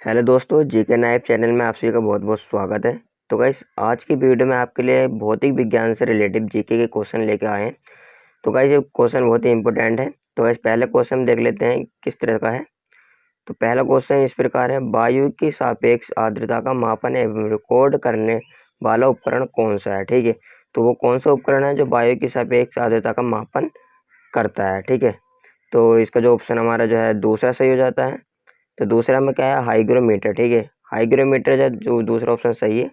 Hello दोस्तों, GK knife channel में आप सभी का बहुत बहुत स्वागत है। तो गाइस, आज की वीडियो में आपके लिए भौतिक विज्ञान से रिलेटेड जीके के क्वेश्चन लेके आए हैं। तो गाइस, ये क्वेश्चन बहुत ही इंपॉर्टेंट है। तो गाइस, पहले क्वेश्चन देख लेते हैं किस तरह का है। तो पहला क्वेश्चन इस प्रकार है, वायु की सापेक्ष आर्द्रता का मापन एवं रिकॉर्ड करने वाला उपकरण कौन सा है। ठीक है, तो वो कौन सा उपकरण है जो वायु की सापेक्ष आर्द्रता का मापन करता है। ठीक है, तो इसका जो ऑप्शन हमारा जो है दूसरा सही हो जाता है। तो दूसरा में क्या है, हाइग्रोमीटर। ठीक है, हाइग्रोमीटर जो दूसरा ऑप्शन सही है।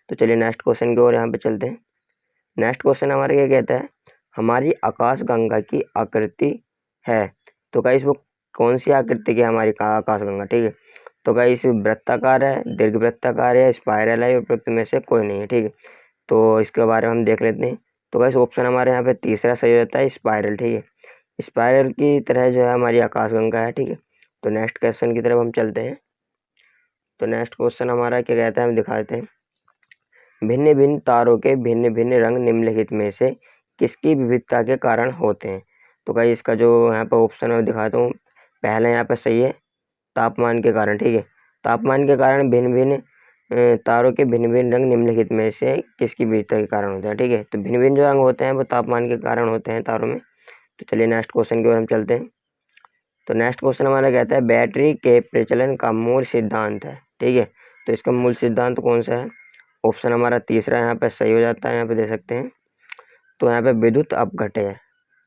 तो चलिए नेक्स्ट क्वेश्चन की ओर यहाँ पे चलते हैं। नेक्स्ट क्वेश्चन हमारा क्या कहता है, हमारी आकाशगंगा की आकृति है। तो गाइस, वो कौन सी आकृति की है हमारी आकाशगंगा। ठीक है, तो गाइस, वृत्ताकार है, दीर्घ वृत्ताकार है, स्पाइरल है, उपरोक्त में से कोई नहीं है। ठीक है, तो इसके बारे में हम देख लेते हैं। तो गाइस, ऑप्शन हमारे यहाँ पे तीसरा सही होता है, स्पाइरल। ठीक है, स्पाइरल की तरह जो है हमारी आकाशगंगा है। ठीक है, तो नेक्स्ट क्वेश्चन की तरफ हम चलते हैं। तो नेक्स्ट क्वेश्चन हमारा क्या कहता है, हम दिखा देते हैं। भिन्न भिन्न तारों के भिन्न भिन्न रंग निम्नलिखित में से किसकी विविधता के कारण होते हैं। तो भाई, इसका जो यहाँ पर ऑप्शन है दिखाता हूँ। पहले यहाँ पर सही है, तापमान के कारण। ठीक है, तापमान के कारण भिन्न भिन्न तारों के भिन्न भिन्न रंग निम्नलिखित में से किसकी विविधता के कारण होते हैं। ठीक है, तो भिन्न भिन्न जो रंग होते हैं वो तापमान के कारण होते हैं तारों में। तो चलिए नेक्स्ट क्वेश्चन की ओर हम चलते हैं। तो नेक्स्ट क्वेश्चन हमारा कहता है, बैटरी के प्रचलन का मूल सिद्धांत है। ठीक है, तो इसका मूल सिद्धांत कौन सा है। ऑप्शन हमारा तीसरा यहाँ पे सही हो जाता है, यहाँ पे दे सकते हैं। तो यहाँ पे विद्युत अपघट्य है,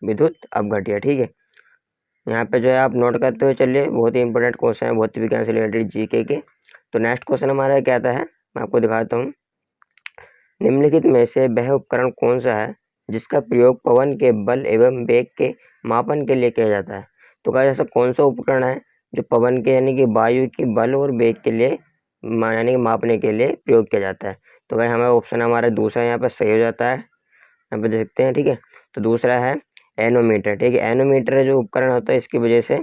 विद्युत अपघट्य। ठीक है, यहाँ पे जो है आप नोट करते हुए चलिए, बहुत ही इंपॉर्टेंट क्वेश्चन है भौतिक विज्ञान से रिलेटेड जीके के। तो नेक्स्ट क्वेश्चन हमारा कहता है, मैं आपको दिखाता हूँ। निम्नलिखित में से वह उपकरण कौन सा है जिसका प्रयोग पवन के बल एवं वेग के मापन के लिए किया जाता है। तो क्या ऐसा कौन सा उपकरण है जो पवन के यानी कि वायु की बल और वेग के लिए यानी कि मापने के लिए प्रयोग किया जाता है। तो भाई, हमें ऑप्शन हमारा दूसरा यहाँ पर सही हो जाता है, यहाँ पे देखते हैं। ठीक है, तो दूसरा है एनोमीटर। ठीक है, एनोमीटर जो उपकरण होता है इसकी वजह से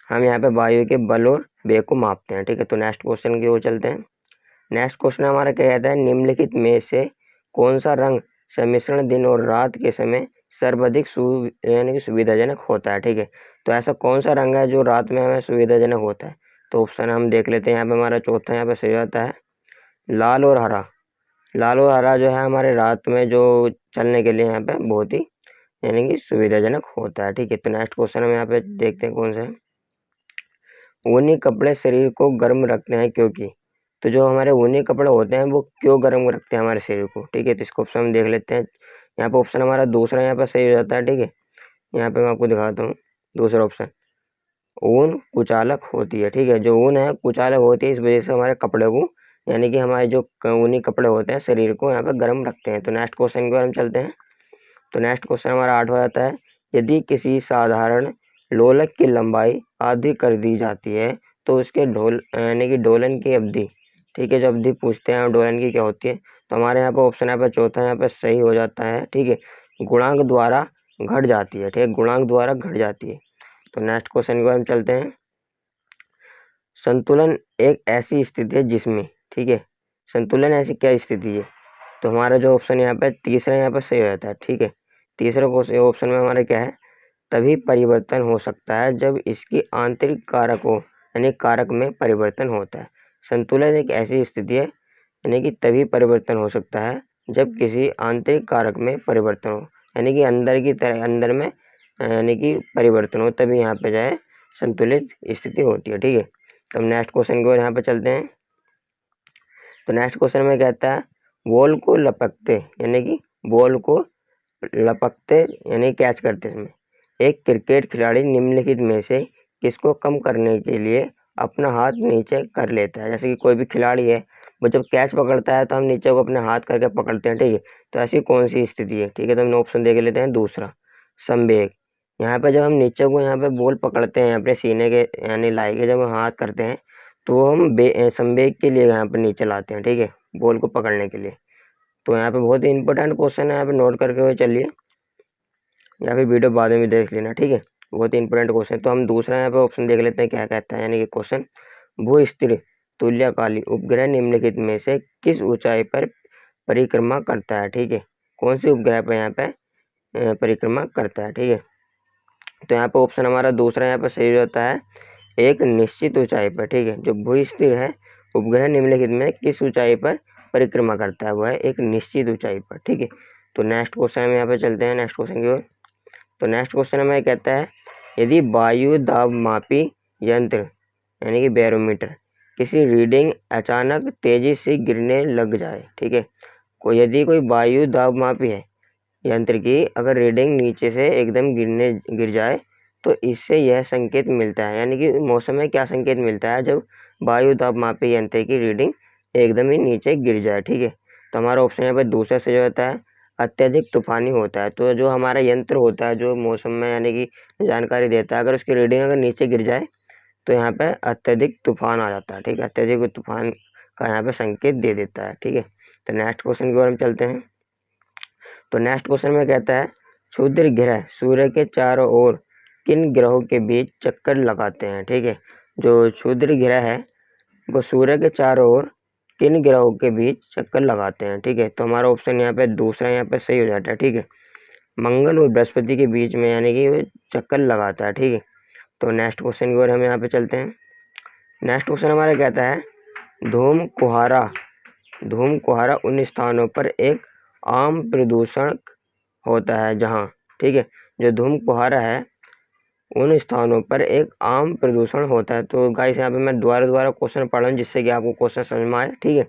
हम यहाँ पे वायु के बल और वेग को मापते हैं। ठीक है, तो नेक्स्ट क्वेश्चन की ओर चलते हैं। नेक्स्ट क्वेश्चन हमारा क्या कहता है, निम्नलिखित में से कौन सा रंग सम्मिश्रण दिन और रात के समय सर्वाधिक यानी कि सुविधाजनक होता है। ठीक है, तो ऐसा कौन सा रंग है जो रात में हमें सुविधाजनक होता है। तो ऑप्शन हम देख लेते हैं। यहाँ पे हमारा चौथा यहाँ पे सही आता है, लाल और हरा। लाल और हरा जो है हमारे रात में जो चलने के लिए यहाँ पे बहुत ही यानी कि सुविधाजनक होता है। ठीक है, तो नेक्स्ट क्वेश्चन हम यहाँ पे देखते हैं कौन सा है। ऊनी कपड़े शरीर को गर्म रखते हैं क्योंकि। तो जो हमारे ऊनी कपड़े होते हैं वो क्यों गर्म रखते हैं हमारे शरीर को। ठीक है, तो इसको ऑप्शन हम देख लेते हैं। यहाँ पे ऑप्शन हमारा दूसरा यहाँ पे सही हो जाता है। ठीक है, यहाँ पे मैं आपको दिखाता हूँ दूसरा ऑप्शन, ऊन कुचालक होती है। ठीक है, जो ऊन है कुचालक होती है, इस वजह से हमारे कपड़े को यानी कि हमारे जो ऊनी कपड़े होते हैं शरीर को यहाँ पे गर्म रखते हैं। तो नेक्स्ट क्वेश्चन की ओर हम चलते हैं। तो नेक्स्ट क्वेश्चन हमारा 8 हो जाता है, यदि किसी साधारण लोलक की लंबाई आधी कर दी जाती है तो उसके ढोल यानी कि डोलन की अवधि। ठीक है, जो अवधि पूछते हैं डोलन की क्या होती है, तो हमारे यहाँ पे ऑप्शन यहाँ पे चौथा यहाँ पे सही हो जाता है। ठीक है, गुणांक द्वारा घट जाती है। ठीक है, गुणांक द्वारा घट जाती है। तो नेक्स्ट क्वेश्चन की ओर हम चलते हैं। संतुलन एक ऐसी स्थिति है जिसमें। ठीक है, संतुलन ऐसी क्या स्थिति है, तो हमारा जो ऑप्शन यहाँ पे तीसरा यहाँ पे सही हो जाता है। ठीक है, तीसरा ऑप्शन में हमारा क्या है, तभी परिवर्तन हो सकता है जब इसकी आंतरिक कारकों यानी कारक में परिवर्तन होता है। संतुलन एक ऐसी स्थिति है यानी कि तभी परिवर्तन हो सकता है जब किसी आंतरिक कारक में परिवर्तन हो, यानी कि अंदर की तरह अंदर में यानी कि परिवर्तन हो, तभी यहाँ पे जाए संतुलित स्थिति होती है। ठीक है, तो हम नेक्स्ट क्वेश्चन की ओर यहाँ पे चलते हैं। तो नेक्स्ट क्वेश्चन में कहता है, बॉल को लपकते यानी कि बॉल को लपकते यानी कैच करते समय एक क्रिकेट खिलाड़ी निम्नलिखित में से किसको कम करने के लिए अपना हाथ नीचे कर लेता है। जैसे कि कोई भी खिलाड़ी है, वो जब कैच पकड़ता है तो हम नीचे को अपने हाथ करके पकड़ते हैं। ठीक है, तो ऐसी कौन सी स्थिति है। ठीक है, तो हम ऑप्शन देख लेते हैं दूसरा, संवेग। यहाँ पे जब हम नीचे को यहाँ पे बॉल पकड़ते हैं अपने सीने के यानी लाई के जब हम हाथ करते हैं तो हम संवेग के लिए यहाँ पे नीचे लाते हैं। ठीक है, बॉल को पकड़ने के लिए। तो यहाँ पे बहुत ही इंपॉर्टेंट क्वेश्चन है, यहाँ पे नोट करके हुए चलिए, या फिर वीडियो बाद में भी देख लेना। ठीक है, बहुत ही इंपॉर्टेंट क्वेश्चन। तो हम दूसरा यहाँ पे ऑप्शन देख लेते हैं क्या कहता है, यानी कि क्वेश्चन, भू स्थिर तुल्यकाली उपग्रह निम्नलिखित में से किस ऊंचाई पर परिक्रमा करता है। ठीक है, कौन सी उपग्रह पर यहाँ पे परिक्रमा करता है। ठीक है, तो यहाँ पे ऑप्शन हमारा दूसरा यहाँ पे सही हो जाता है, एक निश्चित ऊंचाई पर, ठीक है। जो भूस्थिर है उपग्रह निम्नलिखित में किस ऊंचाई पर परिक्रमा करता है, वह है एक निश्चित ऊंचाई पर, ठीक है। तो नेक्स्ट क्वेश्चन हम यहाँ पे चलते हैं नेक्स्ट क्वेश्चन की ओर। तो नेक्स्ट क्वेश्चन हमें कहता है, यदि वायु दाब मापी यंत्र यानी कि बैरोमीटर किसी रीडिंग अचानक तेजी से गिरने लग जाए, ठीक है। यदि कोई वायु दाब मापी है यंत्र की अगर रीडिंग नीचे से एकदम गिर जाए तो इससे यह संकेत मिलता है, यानी कि मौसम में क्या संकेत मिलता है जब वायु दाब मापी यंत्र की रीडिंग एकदम ही नीचे गिर जाए, ठीक है। तो हमारा ऑप्शन यहाँ पे दूसरा सही होता है, अत्यधिक तूफानी होता है। तो जो हमारा यंत्र होता है जो मौसम में यानी कि जानकारी देता है, अगर उसकी रीडिंग अगर नीचे गिर जाए तो यहाँ पे अत्यधिक तूफान आ जाता है, ठीक है। अत्यधिक तूफान का यहाँ पे संकेत दे देता है, ठीक है। तो नेक्स्ट क्वेश्चन की ओर हम चलते हैं। तो नेक्स्ट क्वेश्चन में कहता है, क्षुद्र ग्रह सूर्य के चारों ओर किन ग्रहों के बीच चक्कर लगाते हैं, ठीक है। जो क्षुद्र ग्रह है वो सूर्य के चारों ओर किन ग्रहों के बीच चक्कर लगाते हैं, ठीक है। तो हमारा ऑप्शन यहाँ पे दूसरा यहाँ पे सही हो जाता है, ठीक है। मंगल और बृहस्पति के बीच में यानी कि वो चक्कर लगाता है, ठीक है। तो नेक्स्ट क्वेश्चन की ओर हम यहाँ पे चलते हैं। नेक्स्ट क्वेश्चन हमारा कहता है, धूम कुहारा उन स्थानों पर एक आम प्रदूषण होता है जहाँ, ठीक है। जो धूम कुहारा है उन स्थानों पर एक आम प्रदूषण होता है। तो गाइस यहाँ पे मैं दोबारा क्वेश्चन पढ़ रहा हूँ जिससे कि आपको क्वेश्चन समझ में आए, ठीक है।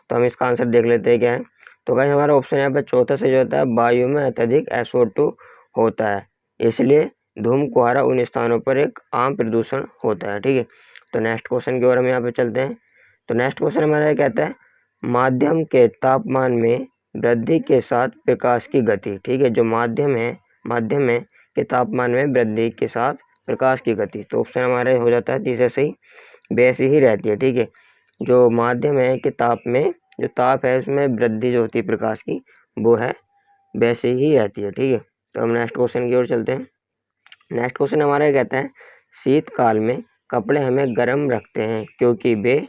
तो हम इसका आंसर देख लेते हैं क्या है। तो गाइस हमारा ऑप्शन यहाँ पे चौथा सही होता है, वायु में अत्यधिक SO2 होता है, इसलिए धूम कुहारा उन स्थानों पर एक आम प्रदूषण होता है, ठीक है। तो नेक्स्ट क्वेश्चन की ओर हम यहाँ पे चलते हैं। तो नेक्स्ट क्वेश्चन हमारा कहता है, माध्यम के तापमान में वृद्धि के साथ प्रकाश की गति, ठीक है। जो माध्यम में के तापमान में वृद्धि के साथ प्रकाश की गति, तो ऑप्शन हमारे हो जाता है तीसरा सही, वैसी ही रहती है, ठीक है। जो माध्यम है के ताप में जो ताप है उसमें वृद्धि जो होती है प्रकाश की वो है वैसे ही रहती है, ठीक है। तो हम नेक्स्ट क्वेश्चन की ओर चलते हैं। नेक्स्ट क्वेश्चन हमारा कहता है, शीतकाल में कपड़े हमें गर्म रखते हैं क्योंकि वे,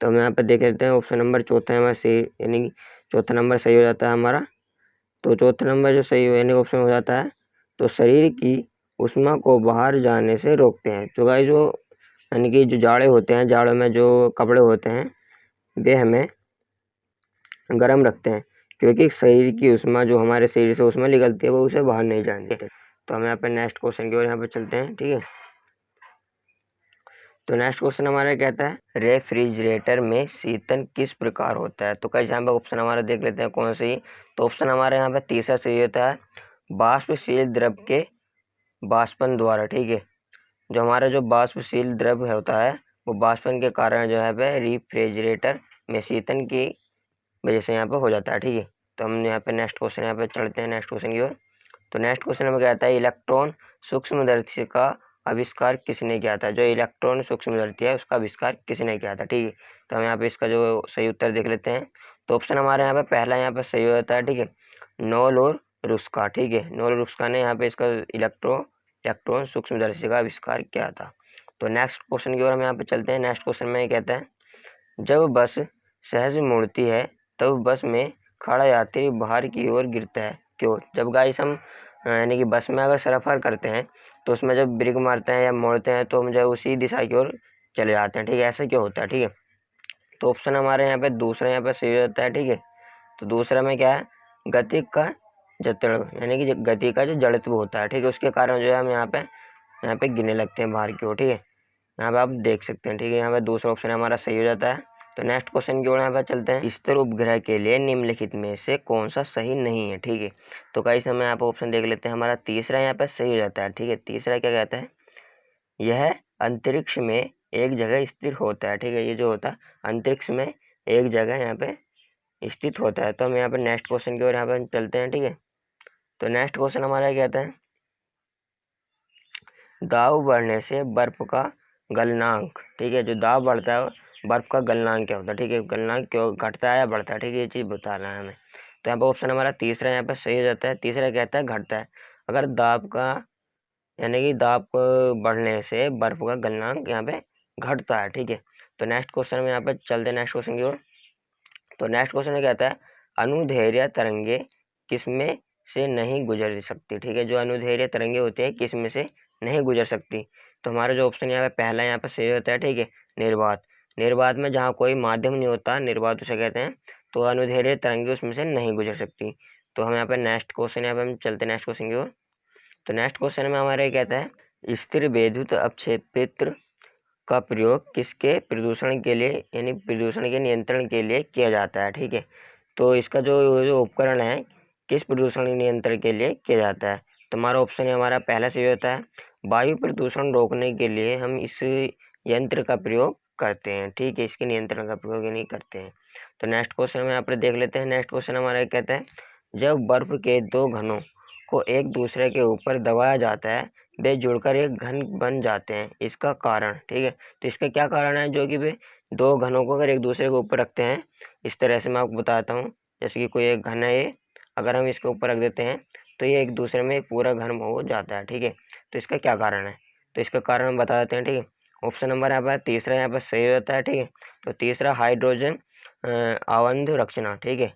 तो हम यहाँ पे देख लेते हैं ऑप्शन नंबर चौथा है हमारा सही, यानी चौथा नंबर सही हो जाता है हमारा। तो चौथा नंबर जो सही यानी ऑप्शन हो जाता है, तो शरीर की ऊष्मा को बाहर जाने से रोकते हैं। तो गाइस जो यानी कि जो जाड़े होते हैं, जाड़ों में जो कपड़े होते हैं वे हमें गर्म रखते हैं क्योंकि शरीर की ऊष्मा जो हमारे शरीर से ऊष्मा निकलती है वो उसे बाहर नहीं जाने देते। तो हम यहाँ पे नेक्स्ट क्वेश्चन की ओर यहाँ पे चलते हैं, ठीक है। तो नेक्स्ट क्वेश्चन हमारा कहता है, रेफ्रिजरेटर में शीतन किस प्रकार होता है। तो कई यहाँ पे ऑप्शन हमारा देख लेते हैं कौन सी। तो ऑप्शन हमारे यहाँ पे तीसरा सही होता है, वाष्पशील द्रव के वाष्पन द्वारा, ठीक है। जो हमारा जो वाष्पशील द्रव होता है वो वाष्पन के कारण जो है वह रेफ्रिजरेटर में शीतन की वजह से यहाँ पे हो जाता है, ठीक है। तो हम यहाँ पे नेक्स्ट क्वेश्चन यहाँ पे चलते हैं नेक्स्ट क्वेश्चन की ओर। तो नेक्स्ट क्वेश्चन हमें कहता है, इलेक्ट्रॉन सूक्ष्मदर्शी का आविष्कार किसने किया था। जो इलेक्ट्रॉन सूक्ष्मदर्शी है उसका आविष्कार किसने किया था, ठीक है। तो हम यहाँ पे इसका जो सही उत्तर देख लेते हैं। तो ऑप्शन हमारे यहाँ पे पहला यहाँ पे सही होता है, ठीक है, नोल और रुस्का, ठीक है। नोल रुस्का ने यहाँ पे इसका इलेक्ट्रॉन सूक्ष्मदर्शी का आविष्कार किया था। तो नेक्स्ट क्वेश्चन की ओर हम यहाँ पे चलते हैं। नेक्स्ट क्वेश्चन में ये कहता है, जब बस सहज मुड़ती है तब बस में खड़ा यात्री बाहर की ओर गिरता है, क्यों। जब गाइस हम यानी कि बस में अगर सफ़र करते हैं तो उसमें जब ब्रेक मारते हैं या मोड़ते हैं तो हम जो उसी दिशा की ओर चले जाते हैं, ठीक है। ऐसा क्यों होता है, ठीक है। तो ऑप्शन हमारे यहाँ पे दूसरा यहाँ पे सही होता है, ठीक है। तो दूसरा में क्या है, गति का जड़त्व यानी कि गति का जो जड़त्व होता है, ठीक है, उसके कारण जो है हम यहाँ पे गिरने लगते हैं बाहर की ओर, ठीक है। यहाँ पे आप देख सकते हैं, ठीक है। यहाँ पे दूसरा ऑप्शन हमारा सही हो जाता है। तो नेक्स्ट क्वेश्चन की ओर यहाँ पे चलते हैं, स्तर उपग्रह के लिए निम्नलिखित में से कौन सा सही नहीं है, ठीक है। तो गाइस हम यहाँ पे ऑप्शन देख लेते हैं। हमारा तीसरा यहाँ पे सही हो जाता है, ठीक है। तीसरा क्या कहता है, यह अंतरिक्ष में एक जगह स्थिर होता है, ठीक है। ये जो होता है अंतरिक्ष में एक जगह यहाँ पे स्थित होता है। तो हम यहाँ पे नेक्स्ट क्वेश्चन की ओर यहाँ पे चलते हैं, ठीक है। तो नेक्स्ट क्वेश्चन हमारा क्या कहता है, दाब बढ़ने से बर्फ का गलनांक, ठीक है। जो दाब बढ़ता है बर्फ का गलनांक क्या होता है, ठीक है। गलनांक क्यों घटता है या बढ़ता है, ठीक है, ये चीज़ बताना है हमें। तो यहाँ पर ऑप्शन हमारा तीसरा यहाँ पर सही हो जाता है। तीसरा कहता है घटता है, अगर दाब का यानी कि दाब को बढ़ने से बर्फ का गलनांक यहाँ पे घटता है, ठीक है। तो नेक्स्ट क्वेश्चन में यहाँ पे चलते हैं नेक्स्ट क्वेश्चन की ओर। तो नेक्स्ट क्वेश्चन में कहता है, अनुदैर्ध्य तरंगे किसमें से नहीं गुजर सकती, ठीक है। जो अनुदैर्ध्य तरंगे होती है किसमें से नहीं गुजर सकती। तो हमारा जो ऑप्शन यहाँ पे पहला यहाँ पे सही होता है, ठीक है। निर्वात, निर्वात में जहाँ कोई माध्यम नहीं होता, निर्वात उसे कहते हैं। तो अनुदैर्ध्य तरंगे उसमें से नहीं गुजर सकती। तो हम यहाँ पे नेक्स्ट क्वेश्चन यहाँ पे हम चलते हैं नेक्स्ट क्वेश्चन की ओर। तो नेक्स्ट क्वेश्चन में हमारा ये कहता है स्थिर विद्युत अपक्षेपित्र का प्रयोग किसके प्रदूषण के लिए यानी प्रदूषण के नियंत्रण के लिए किया जाता है, ठीक है। तो इसका जो उपकरण है किस प्रदूषण नियंत्रण के लिए किया जाता है। तो हमारा ऑप्शन है हमारा पहला सही होता है, वायु प्रदूषण रोकने के लिए हम इस यंत्र का प्रयोग करते हैं, ठीक है। इसके नियंत्रण का प्रयोग नहीं करते हैं। तो नेक्स्ट क्वेश्चन में यहाँ पर देख लेते हैं। नेक्स्ट क्वेश्चन हमारा कहता है जब बर्फ के दो घनों को एक दूसरे के ऊपर दबाया जाता है वे जुड़कर एक घन बन जाते हैं, इसका कारण, ठीक है। तो इसका क्या कारण है, जो कि वे दो घनों को अगर एक दूसरे के ऊपर रखते हैं, इस तरह से मैं आपको बताता हूँ। जैसे कि कोई एक घन है ये, अगर हम इसके ऊपर रख देते हैं तो ये एक दूसरे में एक पूरा घन हो जाता है, ठीक है। तो इसका क्या कारण है, तो इसका कारण हम बता देते हैं, ठीक है। ऑप्शन नंबर यहाँ पर तीसरा यहाँ पर सही होता है, ठीक है। तो तीसरा हाइड्रोजन अवंध रचना, ठीक है।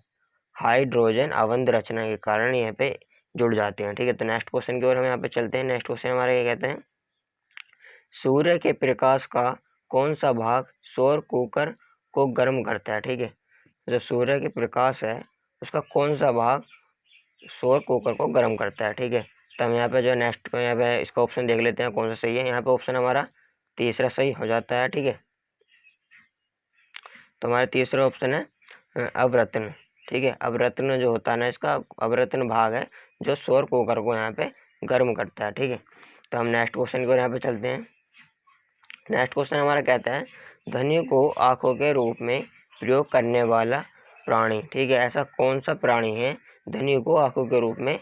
हाइड्रोजन अवंध रचना के कारण यहाँ पे जुड़ जाते हैं, ठीक है। तो नेक्स्ट क्वेश्चन की ओर हम यहाँ पे चलते हैं। नेक्स्ट क्वेश्चन हमारा ये कहते हैं सूर्य के प्रकाश का कौन सा भाग सौर कुकर को गर्म करता है, ठीक है। जो सूर्य के प्रकाश है उसका कौन सा भाग सौर कुकर को गर्म करता है, ठीक है। तो हम यहाँ पे जो नेक्स्ट यहाँ पे इसका ऑप्शन देख लेते हैं कौन सा सही है। यहाँ पे ऑप्शन हमारा तीसरा सही हो जाता है, ठीक है। तो हमारा तीसरा ऑप्शन है अवरत्न, ठीक है। अवरत्न जो होता है ना, इसका अवरत्न भाग है जो सौर कुकर को यहाँ पे गर्म करता है, ठीक है। तो हम नेक्स्ट क्वेश्चन की ओर यहाँ पे चलते हैं। नेक्स्ट क्वेश्चन हमारा कहता है ध्वनि को आंखों के रूप में प्रयोग करने वाला प्राणी, ठीक है। ऐसा कौन सा प्राणी है ध्वनि को आंखों के रूप में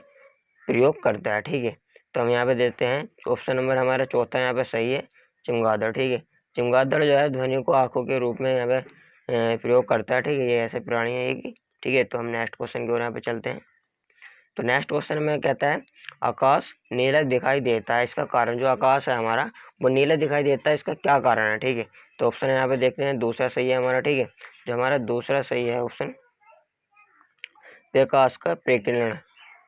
प्रयोग करता है, ठीक है। तो हम यहाँ पे देते हैं ऑप्शन नंबर हमारा चौथा यहाँ पे सही है, चमगादड़, ठीक है। चमगादड़ जो है ध्वनि को आंखों के रूप में यहाँ पे प्रयोग करता है, ठीक है। ये ऐसे प्राणी है एक, ठीक है। तो हम नेक्स्ट क्वेश्चन की ओर यहाँ पे चलते हैं। तो नेक्स्ट क्वेश्चन में कहता है आकाश नीला दिखाई देता है, इसका कारण, जो आकाश है हमारा वो नीला दिखाई देता है, इसका क्या कारण है, ठीक है। तो ऑप्शन यहाँ पे देखते हैं दूसरा सही है हमारा, ठीक है। जो हमारा दूसरा सही है ऑप्शन प्रकाश का प्रकीर्णन,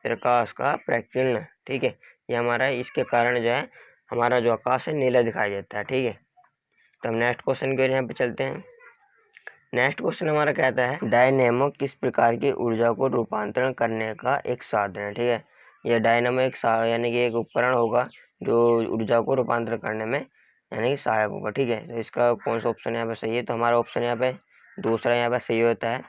प्रकाश का प्रकीर्णन, ठीक है। ये हमारा इसके कारण जो है हमारा जो आकाश है नीला दिखाई देता है, ठीक है। तो हम नेक्स्ट क्वेश्चन के यहाँ पे चलते हैं। नेक्स्ट क्वेश्चन हमारा कहता है डायनेमो किस प्रकार की ऊर्जा को रूपांतरण करने का एक साधन है, ठीक है। यह डायनेमो एक यानी कि एक उपकरण होगा जो ऊर्जा को रूपांतरण करने में यानी कि सहायक होगा, ठीक है। तो इसका कौन सा ऑप्शन यहाँ पे सही है, तो हमारा ऑप्शन यहाँ पे दूसरा यहाँ पे सही होता है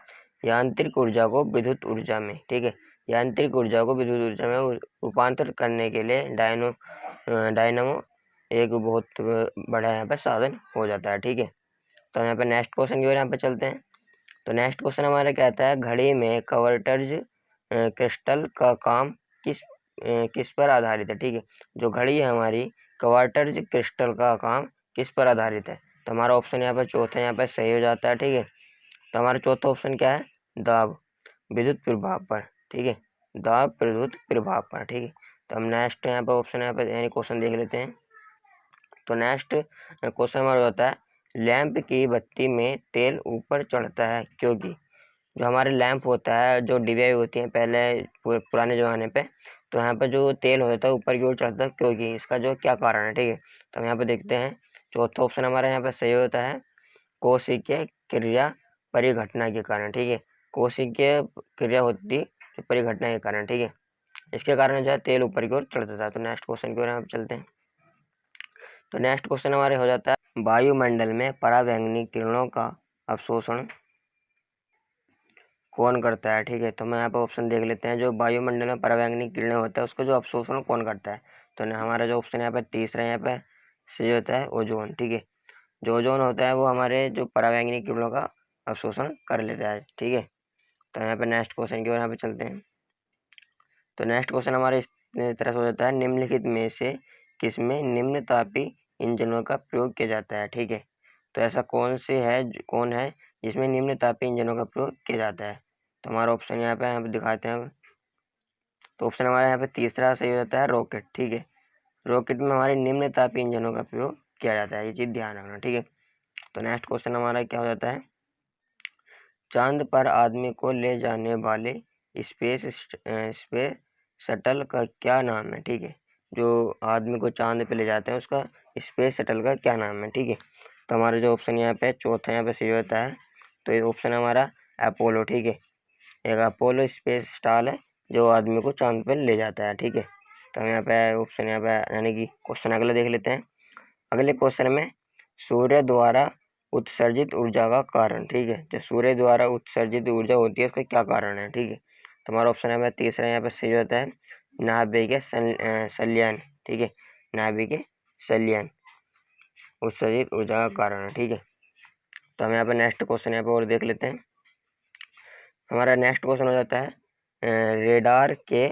यांत्रिक ऊर्जा को विद्युत ऊर्जा में, ठीक है। यांत्रिक ऊर्जा को विद्युत ऊर्जा में रूपांतरित करने के लिए डायनेमो एक बहुत बड़ा यहाँ पे साधन हो जाता है, ठीक है। तो यहाँ पे नेक्स्ट क्वेश्चन की ओर यहाँ पे चलते हैं। तो नेक्स्ट क्वेश्चन हमारा कहता है घड़ी में कवर्टज क्रिस्टल का काम किस पर आधारित है, ठीक है। जो घड़ी है हमारी कवर्टज क्रिस्टल का काम किस पर आधारित है। तो हमारा ऑप्शन यहाँ पे चौथा यहाँ पे सही हो जाता है, ठीक है। तो हमारा चौथा ऑप्शन क्या है दाब विद्युत प्रभाव पर, ठीक है। दाब विद्युत प्रभाव पर, ठीक है। तो हम नेक्स्ट यहाँ पे ऑप्शन यहाँ पे यानी क्वेश्चन देख लेते हैं। तो नेक्स्ट क्वेश्चन हमारा होता है लैंप की बत्ती में तेल ऊपर चढ़ता है क्योंकि, जो हमारे लैंप होता है जो डिबिया होती हैं पहले पुराने ज़माने पे, तो यहाँ पे जो तेल होता है ऊपर की ओर चढ़ता है क्योंकि, इसका जो क्या कारण है, ठीक है। तो हम यहाँ पे देखते हैं चौथा ऑप्शन हमारा यहाँ पे सही होता है कोशिकीय क्रिया परिघटना के कारण, ठीक है। कोशिकीय क्रिया होती है परिघटना के कारण, ठीक है। इसके कारण जो है तेल ऊपर की ओर चढ़ता था। तो नेक्स्ट क्वेश्चन की ओर यहाँ पे चलते हैं। तो नेक्स्ट क्वेश्चन हमारे हो जाता है वायुमंडल में पराबैंगनी किरणों का अवशोषण कौन करता है, ठीक है। तो मैं यहाँ पे ऑप्शन देख लेते हैं जो वायुमंडल में पराबैंगनी किरणें होता है उसको जो अवशोषण कौन करता है। तो हमारा जो ऑप्शन यहाँ पे तीसरा यहाँ पे सही होता है ओजोन, ठीक है। जो ओजोन होता है वो हमारे जो पराबैंगनी किरणों का अवशोषण कर लेता है, ठीक है। तो यहाँ पे नेक्स्ट क्वेश्चन की ओर यहाँ पे चलते हैं। तो नेक्स्ट क्वेश्चन हमारे इस तरह से हो जाता है निम्नलिखित में से किसमें निम्न तापी इंजनों का प्रयोग किया जाता है, ठीक है। तो ऐसा कौन है जिसमें निम्न तापी इंजनों का प्रयोग किया जाता है। तो हमारा ऑप्शन यहाँ पे दिखाते हैं। तो ऑप्शन हमारा यहाँ पे तीसरा सही हो जाता है रॉकेट, ठीक है। रॉकेट में हमारे निम्न तापी इंजनों का प्रयोग किया जाता है, ये चीज़ ध्यान रखना, ठीक है। तो नेक्स्ट क्वेश्चन हमारा क्या हो जाता है चांद पर आदमी को ले जाने वाले स्पेस शटल का क्या नाम है, ठीक है। जो आदमी को चांद पे ले जाते हैं उसका स्पेस शटल का क्या नाम है। ठीक है, तो हमारा जो ऑप्शन यहाँ पे चौथा यहाँ पे सही होता है, तो ये ऑप्शन हमारा अपोलो। ठीक है, एक अपोलो स्पेस स्टाल है जो आदमी को चांद पर ले जाता है। ठीक है, तो हम यहाँ पे ऑप्शन यहाँ पे यानी कि क्वेश्चन अगला देख लेते हैं। अगले क्वेश्चन में सूर्य द्वारा उत्सर्जित ऊर्जा का कारण। ठीक है, जो सूर्य द्वारा उत्सर्जित ऊर्जा होती है उसका क्या कारण है। ठीक है, तो हमारा ऑप्शन यहाँ पे तीसरा यहाँ पे सही होता है नाभिक संलयन। ठीक है, नाभिक संलयन उत्सर्जित ऊर्जा का कारण है। ठीक है, तो हम यहाँ पे नेक्स्ट क्वेश्चन यहाँ पे और देख लेते हैं। हमारा नेक्स्ट क्वेश्चन हो जाता है रेडार के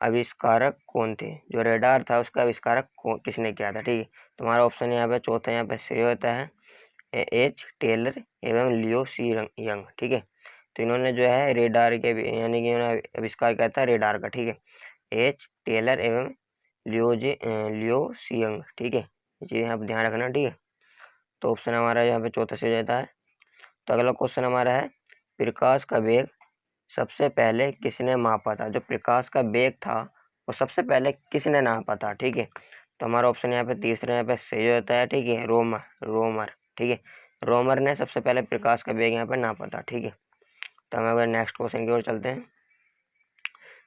आविष्कारक कौन थे। जो रेडार था उसका आविष्कारक किसने किया था। ठीक है, तो हमारा ऑप्शन यहाँ पे चौथा यहाँ पे सही होता है एच टेलर एवं लियो सी यंग। ठीक है, तो इन्होंने जो है रेडार के यानी कि इन्होंने आविष्कार किया था रेडार का। ठीक है, एच टेलर एवं लियो सी यंग। ठीक है, ये आप ध्यान रखना। ठीक है, तो ऑप्शन हमारा यहाँ पे चौथा सही हो जाता है। तो अगला क्वेश्चन हमारा है प्रकाश का वेग सबसे पहले किसने मापा था। जो प्रकाश का वेग था वो सबसे पहले किसने नापा था। ठीक है, तो हमारा ऑप्शन यहाँ पे तीसरा यहाँ पे सही होता है। ठीक है, रोमर। ठीक है, रोमर ने सबसे पहले प्रकाश का वेग यहाँ पे नापा था। ठीक है, तो हम अगर नेक्स्ट क्वेश्चन की ओर चलते हैं।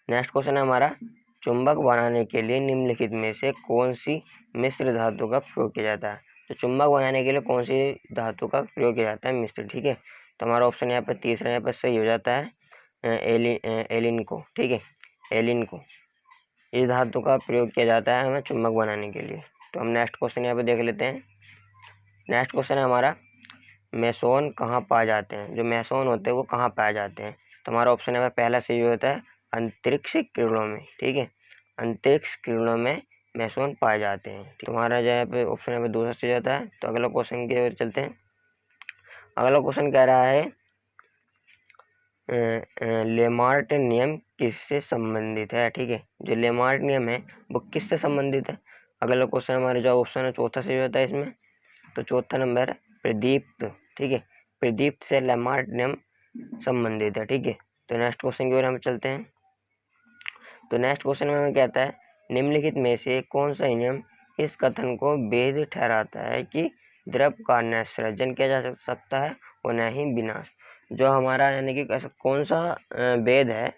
नेक्स्ट क्वेश्चन है हमारा चुंबक बनाने के लिए निम्नलिखित में से कौन सी मिश्र धातु का प्रयोग किया जाता है। तो चुंबक बनाने के लिए कौन सी धातु का प्रयोग किया जाता है मिश्र। ठीक है, तो हमारा ऑप्शन यहाँ पे तीसरा यहाँ पे सही हो जाता है एलिन को। ठीक है, एलिन को इस धातु का प्रयोग किया जाता है हमें चुंबक बनाने के लिए। तो हम नेक्स्ट क्वेश्चन यहाँ पे देख लेते हैं। नेक्स्ट क्वेश्चन है हमारा मैसोन कहाँ पाए जाते हैं। जो मैसोन होते हैं वो कहाँ पाए जाते हैं। तो हमारा ऑप्शन यहाँ पे पहला सही होता है अंतरिक्ष किरणों में। ठीक है, अंतरिक्ष किरणों में मैसोन पाए जाते हैं। तो हमारा जो है पे ऑप्शन यहाँ पे दूसरा सही जाता है। तो अगला क्वेश्चन की ओर चलते हैं। अगला क्वेश्चन कह रहा है लेमार्ट नियम किससे संबंधित है। ठीक है, जो लेमार्ट नियम है वो किससे संबंधित है। अगला क्वेश्चन हमारा जो ऑप्शन है चौथा सही होता है इसमें। तो चौथा नंबर प्रदीप्त। ठीक है, प्रदीप्त से लेमार्ट नियम संबंधित है। ठीक है, तो नेक्स्ट क्वेश्चन की ओर हम चलते हैं। तो नेक्स्ट क्वेश्चन में हमें कहता है निम्नलिखित में से कौन सा नियम इस कथन को वैध ठहराता है कि द्रव का न सृजन किया जा सकता है और न ही विनाश। जो हमारा यानी कि कौन सा वेद है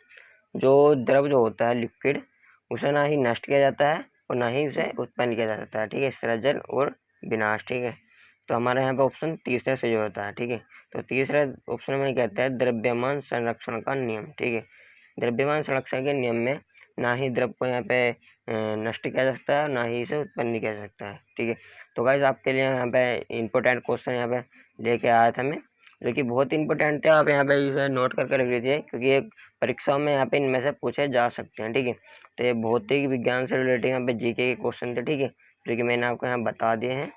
जो द्रव जो होता है लिक्विड उसे ना ही नष्ट किया जाता है और ना ही उसे उत्पन्न किया जा सकता है। ठीक है, सृजन और विनाश। ठीक है, तो हमारे यहाँ पे ऑप्शन तीसरे से जो होता है। ठीक है, तो तीसरे ऑप्शन में कहता है द्रव्यमान संरक्षण का नियम। ठीक है, द्रव्यमान संरक्षण के नियम में ना ही द्रव को यहाँ पे नष्ट किया जा सकता है ना ही इसे उत्पन्न किया जा सकता है। ठीक है, तो गाइस आपके लिए यहाँ पे इम्पोर्टेंट क्वेश्चन यहाँ पे लेके आया था मैं, जो कि बहुत इंपॉर्टेंट थे। आप यहाँ पे इसे नोट करके रख लीजिए क्योंकि एक परीक्षाओं में यहाँ पे इनमें से पूछे जा सकते हैं। ठीक है, तो ये भौतिक विज्ञान से रिलेटेड यहाँ पे जीके के क्वेश्चन थे। ठीक है, जो कि मैंने आपको यहाँ बता दिए हैं।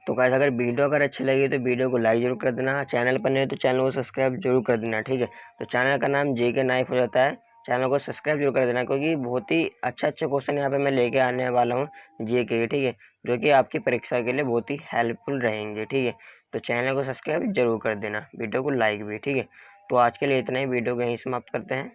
तो गाइस अगर वीडियो अगर अच्छी लगी तो वीडियो को लाइक जरूर कर देना। चैनल पर नहीं तो चैनल को सब्सक्राइब जरूर कर देना। ठीक है, तो चैनल का नाम जेके नाइफ हो जाता है। चैनल को सब्सक्राइब जरूर कर देना क्योंकि बहुत ही अच्छे क्वेश्चन यहाँ पे मैं लेके आने वाला हूँ जीके के। ठीक है, जो कि आपकी परीक्षा के लिए बहुत ही हेल्पफुल रहेंगे। ठीक है, तो चैनल को सब्सक्राइब जरूर कर देना, वीडियो को लाइक भी। ठीक है, तो आज के लिए इतना ही, वीडियो को यहीं समाप्त करते हैं।